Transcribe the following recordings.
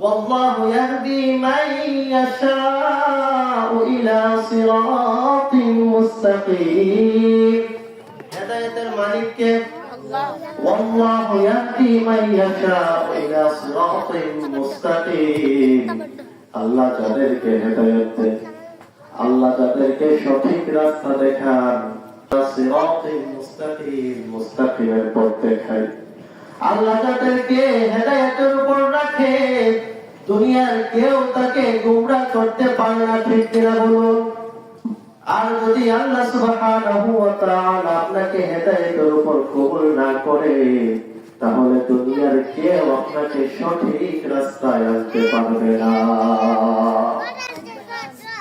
والله يهدي من يشاء إلى صراط مستقيم هداية الملك والله يهدي من يشاء إلى صراط مستقيم আল্লাহ যাদেরকে হেদায়েত দেন, আল্লাহ যাদেরকে সঠিক রাস্তা দেখান, সিরাতুল মুস্তাকিম, মুস্তাকিমের পথ দেখায়, আল্লাহ যাদেরকে হেদায়েতের উপর রাখে, দুনিয়ার কেউ তাকে গোমরাহ করতে পারে না, ঠিক কিনা বলুন? আর যদি আল্লাহ সুবহানাহু ওয়া তাআলা আপনাকে হেদায়েতের উপর কবুল না করে, তাহলে দুনিয়ার কেউ আপনাকে সঠিক রাস্তায় আনতে পারবে না।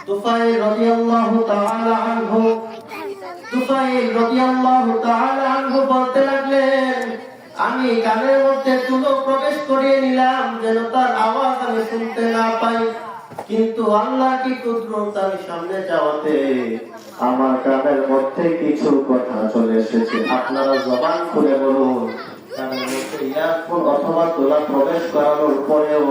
তুফাইল রাদিয়াল্লাহু তাআলা আনহু বলতে লাগলেন, আমি কানের মধ্যে তুলো প্রবেশ করিয়ে নিলাম যেন তার আওয়াজ আমি শুনতে না পাই, কিন্তু আল্লাহ কি কুদরত, আমি সামনে যাওয়াতে আমার কানের মধ্যে কিছু কথা চলে এসেছে। আপনারা জবান খুলে বলুন, কানের মধ্যে ইয়ারফোন অথবা তুলা প্রবেশ করানোর পরেও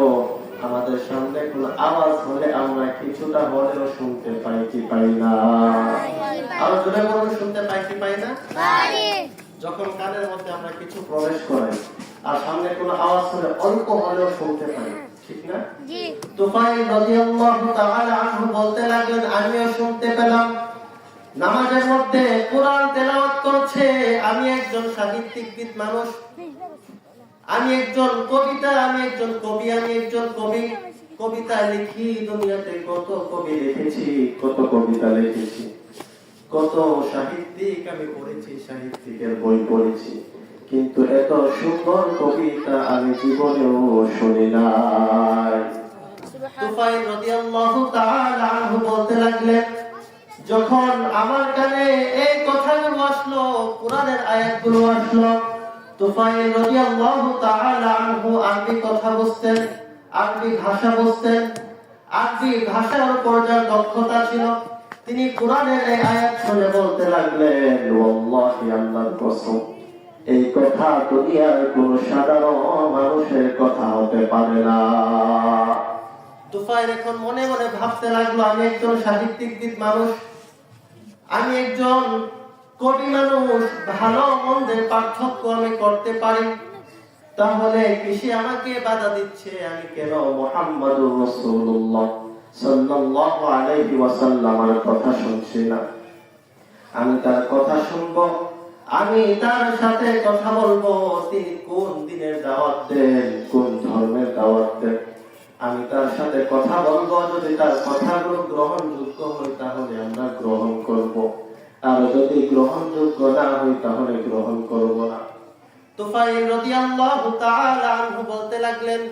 আমাদের সামনে কোনো আওয়াজ হলে আমরা কিছুটা হলেও শুনতে পাই কি পাই না? আর জোরে বলুন, শুনতে পাই কি পাই না? যখন কানের মধ্যে আমরা কিছু প্রবেশ করাই আর সামনে কোনো আওয়াজ হলে অল্প হলেও শুনতে পাই, ঠিক না? তুফাইল রাদিয়াল্লাহু তাআলা আনহু বলতে লাগলেন, আমিও শুনতে পেলাম নামাজের মধ্যে কোরআন তেলাওয়াত করছে। আমি একজন সাহিত্যিক মানুষ, আমি একজন কবি, কবিতা লিখি। দুনিয়াতে কত কবি লিখেছি, কত কবিতা লিখেছি, কত সাহিত্যিক আমি পড়েছি, সাহিত্যিকের বই পড়েছি, কিন্তু এত সুন্দর কবিতা আমি জীবনেও শুনি নাই। তুফাইল রাদিয়াল্লাহু তাআলা আনহু বলতে লাগলেন, যখন আমার কানে এই কথাগুলো আসলো, কোরআনের আয়াতগুলো আসলো, তুফাইল রাদিয়াল্লাহু তাআলা আনহু আরবি কথা বুঝতেন, আরবি ভাষা বুঝতেন, আরবি ভাষার উপর যার দক্ষতা ছিল, তিনি কোরআনের এই আয়াত শুনে বলতে লাগলেন, ওয়াল্লাহি আল্লাহর কসম, এই কথা দুনিয়ার কোন সাধারণ মানুষের কথা হতে পারে না। তুফাইল এখন মনে মনে ভাবতে লাগলো, আমি একজন সাহিত্যিক মানুষ, আমি একজন কবি মানুষ, ভালো মন্দের পার্থক্য আমি করতে পারি, তাহলে কিসে আমাকে বাধা দিচ্ছে? আমি কেন মুহাম্মাদুর রাসূলুল্লাহ সাল্লাল্লাহু আলাইহি ওয়াসাল্লামের কথা শুনছি না? আমি তার কথা শুনবো, আমি তার সাথে কথা বলবো, তিনি কোন দিনের দাওয়াত দেন, কোন ধর্মের দাওয়াত দেন, আমি তার সাথে কথা বলবো। যদি তার কথাগুলো গ্রহণযোগ্য হয় তাহলে আমরা গ্রহণ করব, আর যদি গ্রহণযোগ্য না হয় তাহলে গ্রহণ করব না। তুফাইল রাদিয়াল্লাহু তাআলা আনহু বলতে লাগলেন,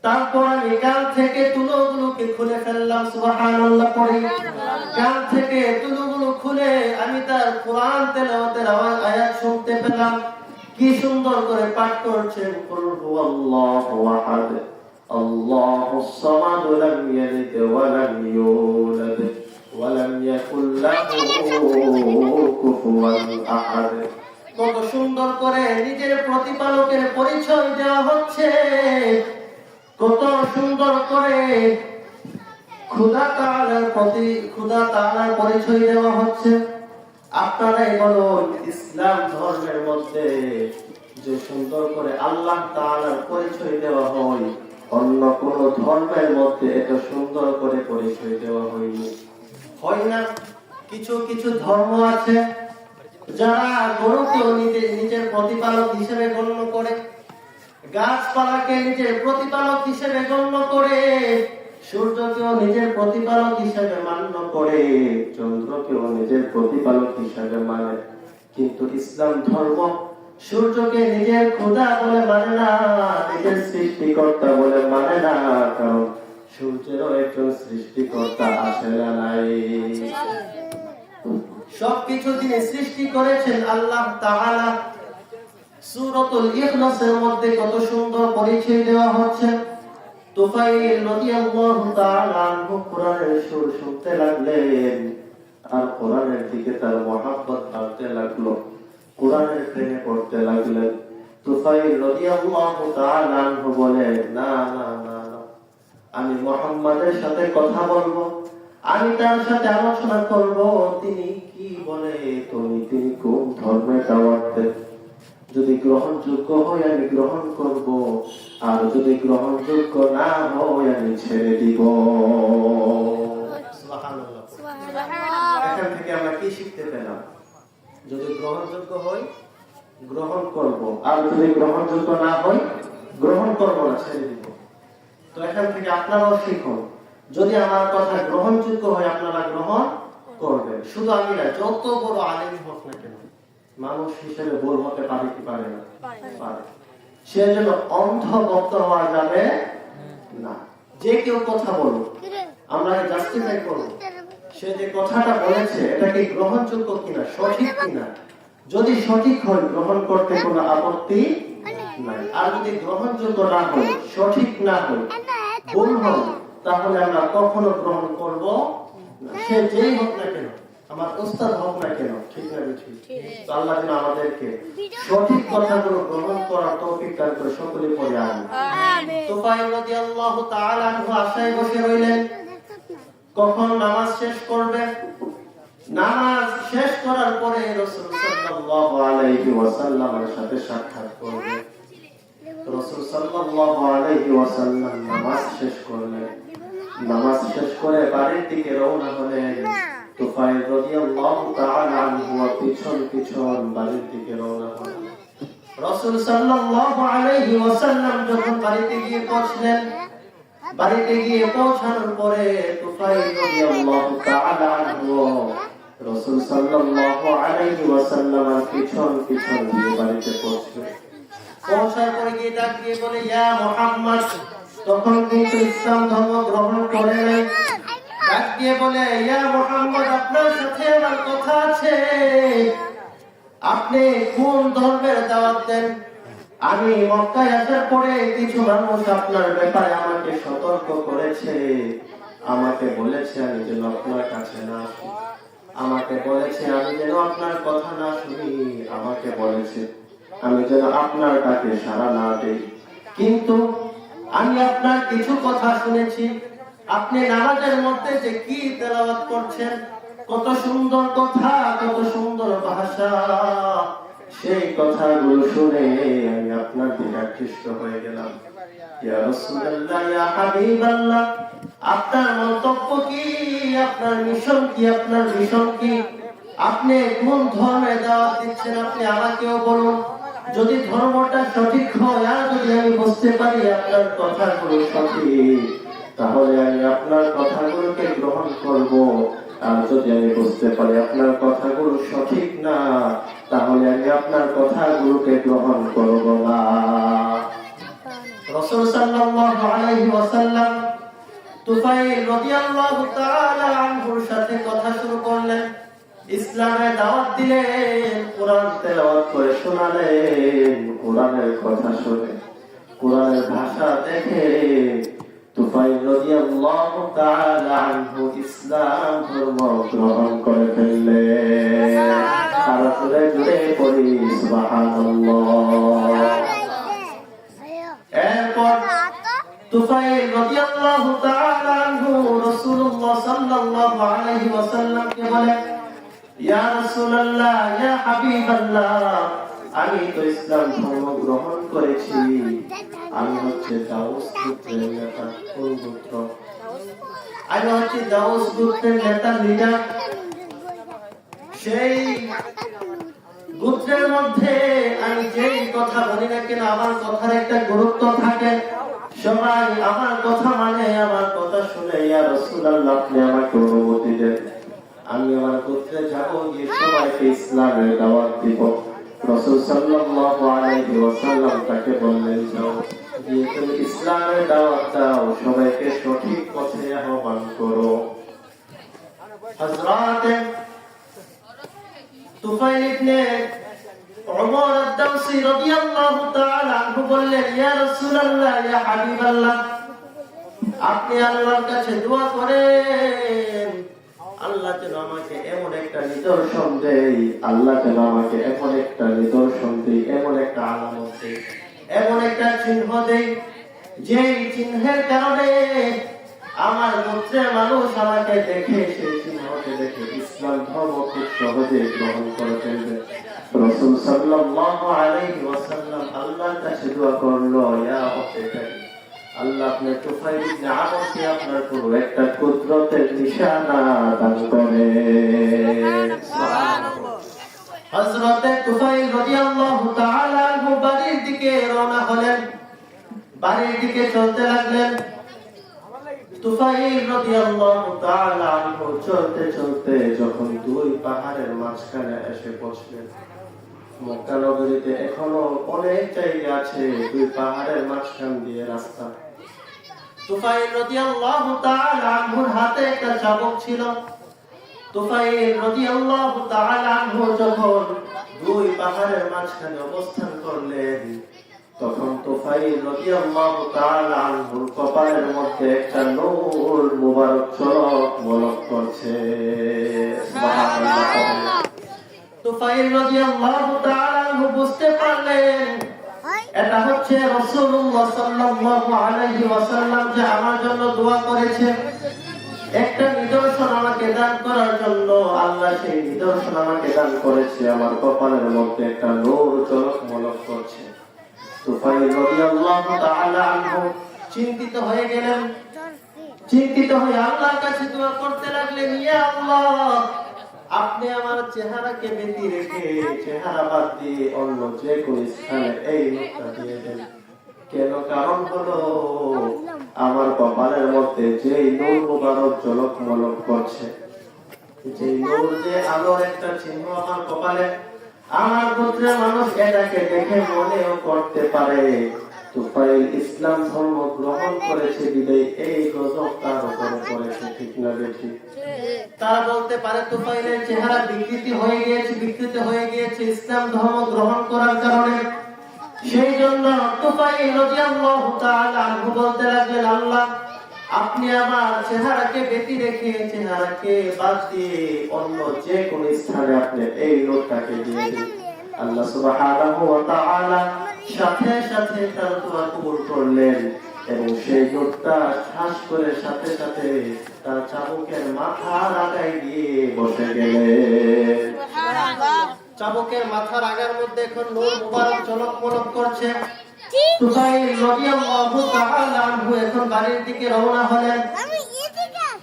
তারপর আমি কান থেকে তুলোগুলোকে খুলে ফেললাম, সুবহানাল্লাহ পড়ি। কান থেকে তুলোগুলো খুলে আমি তার কোরআন তেলাওয়াতের আয়াত শুনতে পেলাম। কি সুন্দর করে পাঠ করছেন, কুল হুয়াল্লাহু আহাদ আল্লাহুস সামাদ লাম ইয়ালিদ ওয়া লাম ইউলাদ ওয়া লাম ইয়াকুল লাহু কুফুয়ান আহাদ। কত সুন্দর করে নিজের প্রতিপালকের পরিচয় দেওয়া হচ্ছে, কত সুন্দর করে খোদা তাআলার পরিচয় দেওয়া হচ্ছে। আপনারাই বলুন, ইসলাম ধর্মের মধ্যে যে সুন্দর করে আল্লাহ তাআলার পরিচয় দেওয়া হয়, অন্য কোন ধর্মের মধ্যে এত সুন্দর করে পরিচয় দেওয়া হয়নি, হয় না? কিছু কিছু ধর্ম আছে যারা গরুকেও নিজের প্রতিপালক হিসেবে গণ্য করে, গাছপালাকে নিজের প্রতিপালক হিসেবে গণ্য করে, সূর্যকেও নিজের প্রতিপালক হিসেবে মান্য করে, চন্দ্রকেও নিজের প্রতিপালক হিসেবে মানে। কিন্তু ইসলাম ধর্ম সূর্যকে নিজের খোদা বলে মানে না, নিজের সৃষ্টিকর্তা বলে মানে না, কারণ সূর্যেরও একজন সৃষ্টিকর্তা আছে না নাই? সবকিছু যিনি সৃষ্টি করেছেন আল্লাহ তাআলা। সূরাতুল ইখলাসের মধ্যে কত সুন্দর পরিচয় দেওয়া হচ্ছে। তুফাইল রাদিয়াল্লাহু তাআলা আনহু কোরআনের সুর শুনতে লাগলেন, আর কোরআনের দিকে তার মহব্বত বাড়তে লাগলো, কোরআনের প্রেমে পড়তে লাগলেন। তুফাইল রাদিয়াল্লাহু তাআলা আনহু বলে, না না না না, আমি মুহাম্মাদের সাথে কথা বলবো, আমি তার সাথে আলোচনা করব তিনি কি বলে, তিনি কোন ধর্মের দাওয়াত দেন। যদি গ্রহণযোগ্য হয় আমি গ্রহণ করব, আর যদি গ্রহণযোগ্য না হয় আমি ছেড়ে দিব। সুবহানাল্লাহ। এখান থেকে আমরা কি শিখতে পেলাম? যদি গ্রহণযোগ্য হয় গ্রহণ করব, আর যদি গ্রহণযোগ্য না হয় গ্রহণ করব না, ছেড়ে দিব। তো এখান থেকে আপনারাও শিখুন, যদি আমার কথা গ্রহণযোগ্য হয় আপনারা গ্রহণ করবেন। শুধু আমি না, যত বড় আলেম হোক না কেন মানুষ হিসেবে ভুল হতে পারে কি পারে না? পারে। সেজন্য অন্ধ ভক্ত হওয়া যাবে না। যে কেউ কথা বলুক আমরা জাস্টিফাই করব, সে যে কথাটা বলেছে এটা কি গ্রহণযোগ্য কিনা, সঠিক কিনা। যদি সঠিক হয় গ্রহণ করতে কোনো আপত্তি নাই, আর যদি গ্রহণযোগ্য না হয়, সঠিক না হয়, ভুল হয়, তাহলে আমরা কখনো গ্রহণ করব না। সে যেই হোক না কেন, আমার উস্তাদ হোক না কেন, ঠিক না ঠিক? তো আল্লাহ যেন আমাদেরকে সঠিক কথাগুলো গ্রহণ করার তৌফিক দান করে। সকলে পড়ে আমিন। তুফাইল রাদিয়াল্লাহু তাআলা আনহু আশায় বসে রইলেন কখন নামাজ শেষ করবে। নামাজ শেষ করার পরে রাসূল সাল্লাল্লাহু আলাইহি ওয়াসাল্লামের সাথে সাক্ষাৎ করবে। রাসূল সাল্লাল্লাহু আলাইহি ওয়াসাল্লাম নামাজ শেষ করলেন। নামাজ শেষ করে বাড়ির দিকে রওনা হলেন। তুফাইল রাদিয়াল্লাহু তাআলা আনহু পিছন পিছন বাড়ির দিকে রওনা হলেন। রাসূল সাল্লাল্লাহু আলাইহি ওয়াসাল্লাম যখন বাড়িতে গিয়ে পৌঁছলেন, বাড়িতে গিয়ে পৌঁছানোর পরে তুফাইল রাদিয়াল্লাহু তাআলা আনহু রাসূল সাল্লাল্লাহু আলাইহি ওয়াসাল্লামের পিছন পিছন দিয়ে বাড়িতে পৌঁছলেন। পৌঁছার পরে গিয়ে ডাক দিয়ে বলে, ইয়া মুহাম্মদ। তখন কিন্তু ইসলাম ধর্ম গ্রহণ করে নাই। ডাক দিয়ে বলে, ইয়া মুহাম্মদ, আপনার সাথে আমার কথা আছে। আপনি কোন ধর্মের দাওয়াত দেন? আমি মক্কায় আসার পরে কিছু মানুষ আপনার ব্যাপারে আমাকে সতর্ক করেছে। আমাকে বলেছে আমি যেন আপনার কাছে না আসি, আমাকে বলেছে আমি যেন আপনার কথা না শুনি, আমাকে বলেছে আমি যেন আপনার ডাকে সাড়া না দেই। কিন্তু আমি আপনার কিছু কথা শুনেছি, আপনি নামাজের মধ্যে যে কি তেলাওয়াত করছেন, কত সুন্দর কথা, কত সুন্দর ভাষা, সেই কথাগুলো শুনে আমি আপনার দিকে আকৃষ্ট হয়ে গেলাম। ইয়া রাসূলুল্লাহ, ইয়া হাবিবাল্লাহ, আপনার মন্তব্য কি, আপনার মিশন কি, আপনার ভিশন কি? আপনি কোন ধর্মে দাওয়াত দিচ্ছেন আপনি আমাকেও বলুন। যদি ধর্মটা সঠিক হয় আর যদি আমি বুঝতে পারি আপনার কথাগুলো সঠিক, তাহলে আমি আপনার কথাগুলোকে গ্রহণ করব। আর যদি আমি বুঝতে পারি আপনার কথাগুলো সঠিক না, তাহলে আমি আপনার কথাগুলোকে গ্রহণ করব না। রাসূল সাল্লাল্লাহু আলাইহি ওয়াসাল্লাম তুফাইল রাদিয়াল্লাহু তাআলা আনহুর সাথে কথা শুরু করলেন, ইসলামের দাওয়াত দিলেন, কোরআন তেলাওয়াত করে শোনালেন। কোরআনের কথা শুনে, কোরআনের ভাষা দেখে তুফাইল রাদিয়াল্লাহু তাআলা আনহু ইসলাম ধর্ম গ্রহণ করে ফেললেন। তারা জোরে জোরে পড়ি সুবহানাল্লাহ। এরপর তুফাইল রাদিয়াল্লাহু তাআলা আনহু রাসূলুল্লাহ সাল্লাল্লাহু আলাইহি ওয়াসাল্লামকে বলেন, ইয়া রাসূলুল্লাহ, ইয়া হাবিবাল্লাহ, আমি তো ইসলাম ধর্ম গ্রহণ করেছি। আমি হচ্ছে দাউস গোত্রের নেতা। কোন গোত্র? আমি হচ্ছে দাউস গোত্রের নেতা, লিডার। সেই গোত্রের মধ্যে আমি যেই কথা বলি না কেন আমার কথার একটা গুরুত্ব থাকে। সবাই আমার কথা মানে, আমার কথা শুনে, ইয়া রাসূলুল্লাহ, আপনি আমাকে অনুমতি দেন, আমি আমার গোত্রে যাব, গিয়ে সবাইকে ইসলামের দাওয়াত দিব। রাসূল সাল্লাল্লাহু আলাইহি ওয়াসাল্লাম তাকে বললেন, যাও, গিয়ে তুমি ইসলামের দাওয়াত দাও, সবাইকে সঠিক পথে আহ্বান করো। হযরত তুফাইল ইবনে উমর আদ-দাওসী রাদিয়াল্লাহু তাআলা আনহু বললেন, ইয়া রাসূলুল্লাহ, ইয়া হাবিবাল্লাহ, আপনি আল্লাহর কাছে দোয়া করেন, আল্লাহ যেন আমাকে এমন একটা নিদর্শন দেয়, আল্লাহ যেন আমাকে এমন একটা নিদর্শন দেয়, এমন একটা আলামত দেয়, এমন একটা চিহ্ন দেয় যে চিহ্নের কারণে আমার গোত্রের মানুষ আমাকে দেখে, সেই চিহ্নকে দেখে ইসলাম ধর্ম খুব সহজে গ্রহণ করে ফেলবে। রাসূল সাল্লাল্লাহু আলাইহি ওয়াসাল্লাম আল্লাহর কাছে দোয়া করলো, ইয়া রাব্বি, আল্লাহ আপনি তুফাইল ইবনে আমরকে আপনার পুরো একটা কুদরতের নিশানা দান করে। সুবহানাল্লাহ। হযরত তুফাইল রাদিয়াল্লাহু তাআলা আনহু বাড়ির দিকে রওনা হলেন, বাড়ির দিকে চলতে লাগলেন। তুফাইল রাদিয়াল্লাহু তাআলা আনহু চলতে চলতে যখন দুই পাহাড়ের মাঝখানে এসে পৌঁছলেন, মক্কা নগরীতে এখনো অনেক জায়গা আছে দুই পাহাড়ের মাঝখান দিয়ে রাস্তা। তুফাইল রাদিয়াল্লাহু তাআলা আনহুর হাতে একটা চাবুক ছিল। তুফাইল রাদিয়াল্লাহু তাআলা আনহু যখন দুই পাহাড়ের মাঝখানে অবস্থান করলেন, তখন তুফাইল রাদিয়াল্লাহু তাআলা আনহুর কপালের মধ্যে একটা নূর মুবারক ঝলক করছে। সুবহানাল্লাহ। তুফাইল রাদিয়াল্লাহু তাআলা আনহু বুঝতে পারলেন এটা হচ্ছে রাসূলুল্লাহ সাল্লাল্লাহু আলাইহি ওয়াসাল্লাম যে আমার জন্য দোয়া করেছে, একটা নিদর্শন আমাকে দান করার জন্য আল্লাহ সেই নিদর্শন আমাকে দান করেছে। আমার কপালের মধ্যে একটা নূর ঝলক করছে। তুফাইল রাদিয়াল্লাহু তাআলা আনহু চিন্তিত হয়ে গেলেন। চিন্তিত হয়ে আল্লাহর কাছে দোয়া করতে লাগলেন, ইয়া আল্লাহ, আপনি আমার চেহারাকে ব্যতি রেখে চেহারা বাদ দিয়ে অন্য যে কোন স্থানে এই নূরটা দিয়ে দেন। কেন? কারণ হলো আমার কপালের মধ্যে যে নূর মুবারক ঝলক করছে, যে নূর, যে আলোর একটা চিহ্ন আমার কপালে, আমার গোত্রের মানুষ এটাকে দেখে মনেও করতে পারে তুফাইল ইসলাম ধর্ম গ্রহণ করেছে বিদায় এই গজব তার উপরে পড়েছে। ঠিক না বেশি? তারা বলতে পারে তুফাইলের চেহারা বিকৃতি হয়ে গিয়েছে ইসলাম ধর্ম গ্রহণ করার কারণে। সেই জন্য তুফাইল রাদিয়াল্লাহু তাআলা আনহু বলতে লাগলেন, আল্লাহ, আপনি আমার চেহারাকে ব্যতি রেখে চেহারাকে বাদ দিয়ে অন্য যে কোন স্থানে আপনি এই লোকটাকে দিয়ে দিন। আল্লাহ সুবহানাহু ওয়া তাআলা সাথে সাথে তার দোয়া কবুল করলেন এবং সেই লোকটা শ্বাস করে সাথে সাথে তার চাবুকের মাথার আগায় গিয়ে বসে গেলেন। চাবুকের মাথার আগার মধ্যে এখন নূর মুবারক ঝলক করছে। তুফাইল রাদিয়াল্লাহু তাআলা আনহু এখন বাড়ির দিকে রওনা হলেন।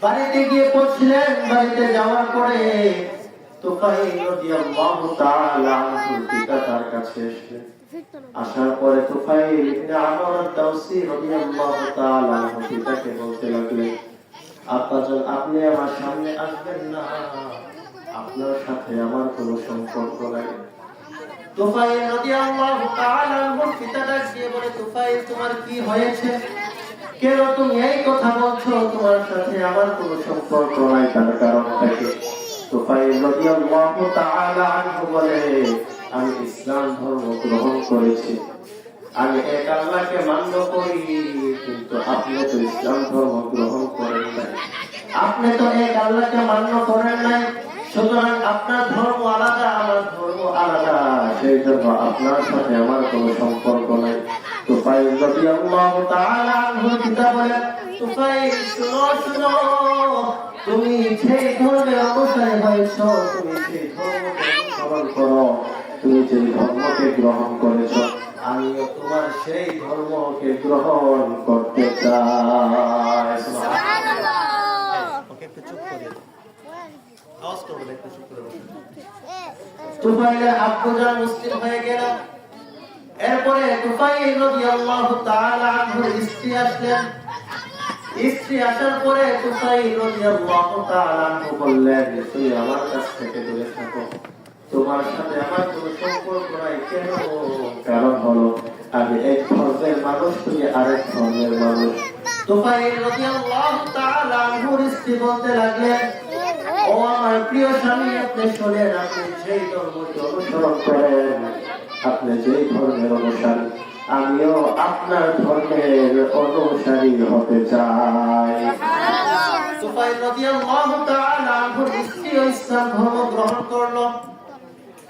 বাড়িতে গিয়ে পৌঁছলেন। বাড়িতে যাওয়ার পরে তুফাইল রাদিয়াল্লাহু তাআলা আনহু পিতা তার কাছে এসেছেন। আসার পরে তুফাইল ইবনে আমর আদ-দাওসী রাদিয়াল্লাহু তাআলা আনহু পিতাকে বলতে লাগলেন, আব্বাজান, আপনি আমার সামনে আসবেন না, আপনার সাথে আমার কোনো সম্পর্ক নাই। তুফাইল রাদিয়াল্লাহু তাআলা আনহু পিতা ডাকিয়ে বলে, তুফাইল, তোমার কি হয়েছে? কেন তুমি এই কথা বলছো? তোমার সাথে আমার কোনো সম্পর্ক নাই, তার কারণটা কি? তুফাইল রাদিয়াল্লাহু তাআলা আনহু বলে, আমি ইসলাম ধর্ম গ্রহণ করেছি, আমি এক আল্লাহকে মান্য করি, কিন্তু আপনি তো ইসলাম ধর্ম গ্রহণ করেন নাই, আপনি তো এক আল্লাহকে মান্য করেন নাই, সুতরাং আপনার ধর্ম আলাদা, আমার ধর্ম আলাদা, সেই জন্য আপনার সাথে আমার কোনো সম্পর্ক নাই। তুফাইল রাদিয়াল্লাহু তাআলা আনহু পিতা বলেন, তুফাইল, শুনো, তুমি সেই ধর্মের অনুসারী হয়েছো, তুমি সেই ধর্মকে অনুসরণ করো, তুমি যে ধর্মকে গ্রহণ করেছো, আমিও তোমার সেই ধর্মকে গ্রহণ করতে চাই। সুবহানাল্লাহ। ওকে একটু চুপ করে আওয়াজ করবেন, একটু চুপ করে বসুন। তুফাইলের আব্বুজান মুসলিম হয়ে গেল। এরপরে তুফাইল রাদিয়াল্লাহু তাআলা আনহুর স্ত্রী আসলেন। স্ত্রী আসার পরে তুফাইল রাদিয়াল্লাহু তাআলা আনহু বললেন, তুমি আমার কাছ থেকে দূরে থাকো, তোমার সাথে আমার কোনো সম্পর্ক নাই। কেন? কারণ হলো আমি এক ধর্মের মানুষ, তুমি আরেক ধর্মের মানুষ। তুফাইল রাদিয়াল্লাহু তাআলা আনহুর স্ত্রী বলতে লাগলেন, ও আমার প্রিয় স্বামী, আপনি শুনেন, আপনি যেই ধর্মকে অনুসরণ করেন, আপনি যেই ধর্মের অনুসারী, আমিও আপনার ধর্মের অনুসারী হতে চাই। তুফাইল রাদিয়াল্লাহু তাআলা আনহুর স্ত্রী ইসলাম ধর্ম গ্রহণ করলো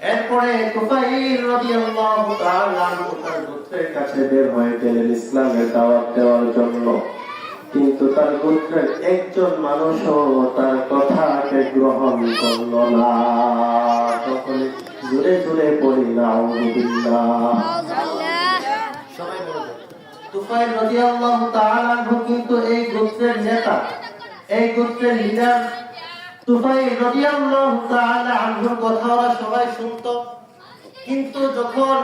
এরপরে তুফাইল রাদিয়াল্লাহু তাআলা আনহু তার গোত্রের কাছে বের হয়ে গেলেন ইসলামের দাওয়াত দেওয়ার জন্য, কিন্তু তার গোত্রের একজন মানুষও তার কথাকে গ্রহণ করল না। সকলে জোরে জোরে পড়ি নাউযুবিল্লাহ। সবাই বলবে তুফাইল রাদিয়াল্লাহু তাআলা আনহু কিন্তু এই গোত্রের নেতা, এই গোত্রের লিডার। তুফাইল রাদিয়াল্লাহু তাআলা আনহুর কথা ওরা সবাই শুনতো, কিন্তু যখন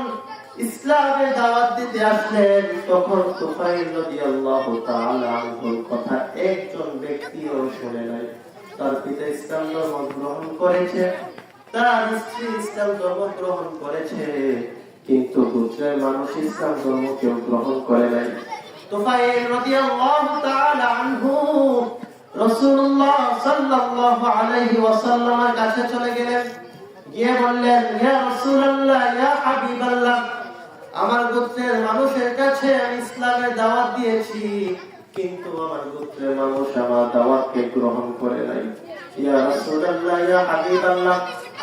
ইসলামের দাওয়াত দিতে আসলেন তখন তুফাইল রাদিয়াল্লাহু তাআলা আনহুর কথা একজন ব্যক্তিও শুনে নাই। তার পিতা ইসলাম ধর্ম গ্রহণ করেছে, তার স্ত্রী ইসলাম ধর্ম গ্রহণ করেছে, কিন্তু গোত্রের মানুষ ইসলাম ধর্ম কেউ গ্রহণ করে নাই। তুফাইল রাদিয়াল্লাহু তাআলা আনহু রাসূলুল্লাহ সাল্লাল্লাহু আলাইহি ওয়াসাল্লামের কাছে চলে গেলেন, গিয়ে বললেন, ইয়া রাসূলুল্লাহ, ইয়া হাবিবাল্লাহ, আমার গোত্রের মানুষের কাছে আমি ইসলামের দাওয়াত দিয়েছি, কিন্তু আমার গোত্রের মানুষ আমার দাওয়াতকে গ্রহণ করে নাই। ইয়া রাসূলুল্লাহ, ইয়া হাবিবাল্লাহ,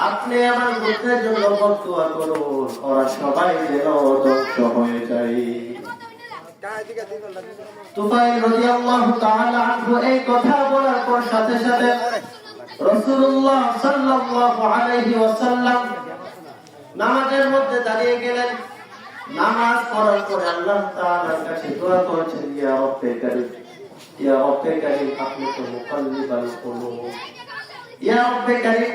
আপনি আমার গোত্রের জন্য বদদুয়া করুন, ওরা সবাই যেন ধ্বংস হয়ে যায়। তুফাইল রাদিয়াল্লাহু তাআলা আনহু এই কথা বলার পর সাথে সাথে রাসূলুল্লাহ সাল্লাল্লাহু আলাইহি ওয়াসাল্লাম নামাজের মধ্যে দাঁড়িয়ে গেলেন। নামাজ পড়ার পরে আল্লাহ তাআলার কাছে দোয়া করেছেন, ইয়া রব্বে কারীম, ইয়া রব্বে কারীম, আপনি তো মুকাল্লিবাল কুলুব, ইয়া রব্বে কারীম,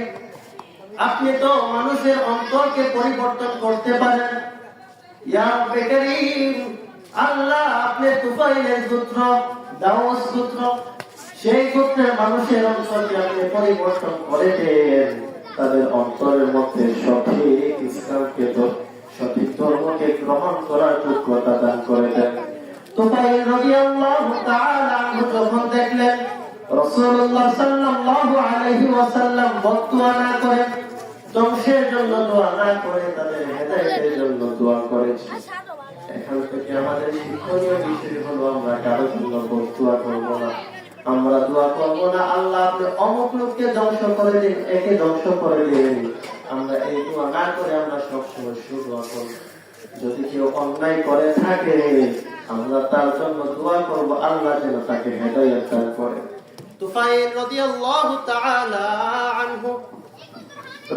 আপনি তো মানুষের অন্তরকে পরিবর্তন করতে পারেন। ইয়া রব্বে কারীম, আল্লাহ আপনি তুফাইলের গোত্র, দাউস গোত্র, সেই গোত্রের মানুষের অন্তরকে আপনি পরিবর্তন করে দেন, তাদের অন্তরের মধ্যে সঠিক ইসলামকে, সঠিক ধর্মকে গ্রহণ করার যোগ্যতা দান করে দেন। তুফাইল রাদিয়াল্লাহু তাআলা আনহু যখন দেখলেন রাসূলুল্লাহ সাল্লাল্লাহু আলাইহি ওয়াসাল্লাম বদদুয়া না করে, ধ্বংসের জন্য দোয়া না করে, তাদের হেদায়েতের জন্য দোয়া করেছে। এখান থেকে আমাদের শিক্ষণীয় বিষয় হলো, আমরা কারো জন্য বদদুয়া করব না, আমরা দোয়া করব না আল্লাহ আপনি অমুক লোককে ধ্বংস করে দিন, একে ধ্বংস করে দিন, আমরা এই দোয়া না করে আমরা সবসময় সুদোয়া করব। যদি কেউ অন্যায় করে থাকে আমরা তার জন্য দোয়া করব, আল্লাহ যেন তাকে হেদায়েত দান করে। তুফাইল রাদিয়াল্লাহু তাআলা আনহু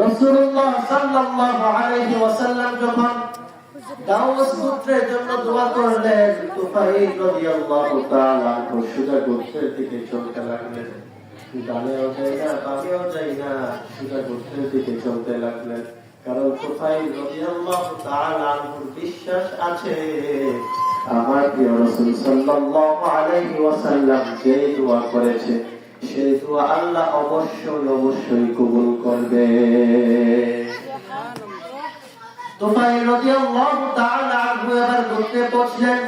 রাসূলুল্লাহ সাল্লাল্লাহু আলাইহি ওয়াসাল্লাম যখন দাউস গোত্রের জন্য দোয়া করলেন, তুফাইল রাদিয়াল্লাহু তাআলা আনহু সোজা গোত্রের দিকে চলতে লাগলেন। ডানেও যাই না, বামেও যাই না, সোজা গোত্রের দিকে চলতে লাগলেন। কারণ তুফাইল রাদিয়াল্লাহু তাআলা আনহুর বিশ্বাস আছে, আমার প্রিয় রাসূল সাল্লাল্লাহু আলাইহি ওয়াসাল্লাম যে দোয়া করেছে সেই দোয়া আল্লাহ অবশ্যই অবশ্যই কবুল করবে। তুফাইল রাদিয়াল্লাহু তাআলা আনহু এবার গোত্রে পৌঁছলেন।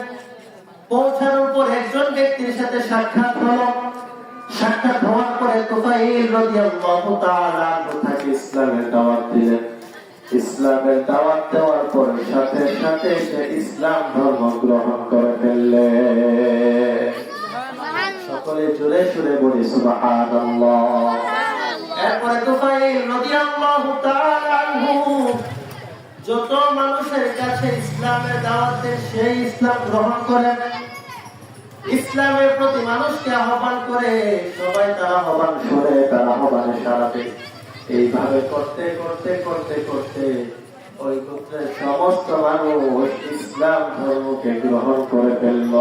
পৌঁছানোর পর একজন ব্যক্তির সাথে সাক্ষাৎ হলো। সাক্ষাৎ হওয়ার পরে তুফাইল রাদিয়াল্লাহু তাআলা আনহু তাকে ইসলামের দাওয়াত দিলেন। ইসলামের দাওয়াত দেওয়ার পর সাথে সাথে সে ইসলাম ধর্ম গ্রহণ করে ফেললে। সকলে জোরে সুরে বলি সুবহানাল্লাহ। এরপরে তুফাইল রাদিয়াল্লাহু তাআলা আনহু যত মানুষের কাছে ইসলামের দাওয়াত দেন সেই ইসলাম গ্রহণ করে, ইসলামের প্রতি মানুষকে আহ্বান করে, সবাই তার আহ্বান শুনে তার আহ্বানে সাড়া দেয়। এইভাবে করতে করতে করতে করতে ওই গোত্রের সমস্ত মানুষ ইসলাম ধর্মকে গ্রহণ করে ফেলল।